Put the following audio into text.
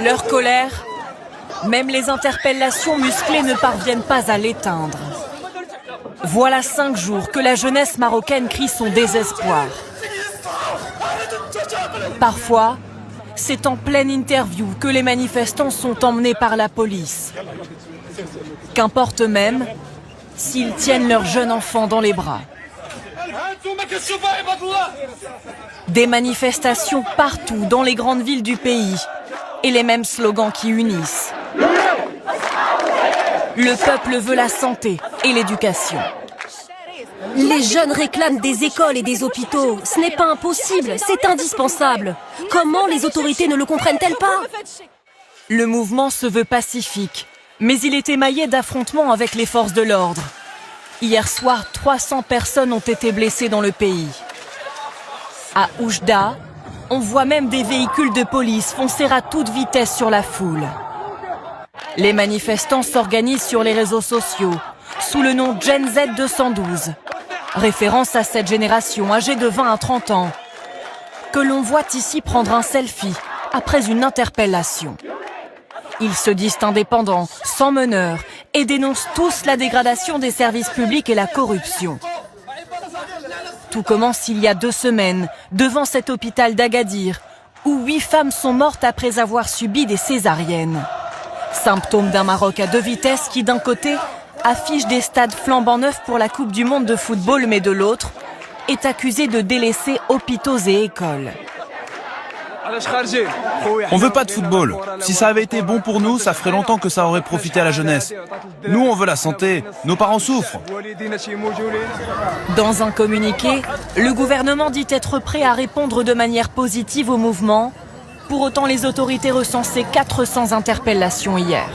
Leur colère, même les interpellations musclées ne parviennent pas à l'éteindre. Voilà 5 jours que la jeunesse marocaine crie son désespoir. Parfois, c'est en pleine interview que les manifestants sont emmenés par la police. Qu'importe même s'ils tiennent leur jeune enfant dans les bras. Des manifestations partout dans les grandes villes du pays et les mêmes slogans qui unissent. Le peuple veut la santé et l'éducation. Les jeunes réclament des écoles et des hôpitaux. Ce n'est pas impossible, c'est indispensable. Comment les autorités ne le comprennent-elles pas? Le mouvement se veut pacifique, mais il est émaillé d'affrontements avec les forces de l'ordre. Hier soir, 300 personnes ont été blessées dans le pays. À Oujda, on voit même des véhicules de police foncer à toute vitesse sur la foule. Les manifestants s'organisent sur les réseaux sociaux sous le nom Gen Z 212, référence à cette génération âgée de 20 à 30 ans, que l'on voit ici prendre un selfie après une interpellation. Ils se disent indépendants, sans meneur, et dénoncent tous la dégradation des services publics et la corruption. Tout commence il y a 2 semaines, devant cet hôpital d'Agadir, où 8 femmes sont mortes après avoir subi des césariennes. Symptôme d'un Maroc à 2 vitesses qui, d'un côté, affiche des stades flambant neufs pour la Coupe du Monde de football, mais de l'autre, est accusé de délaisser hôpitaux et écoles. On veut pas de football. Si ça avait été bon pour nous, ça ferait longtemps que ça aurait profité à la jeunesse. Nous, on veut la santé. Nos parents souffrent. Dans un communiqué, le gouvernement dit être prêt à répondre de manière positive au mouvement. Pour autant, les autorités recensaient 400 interpellations hier.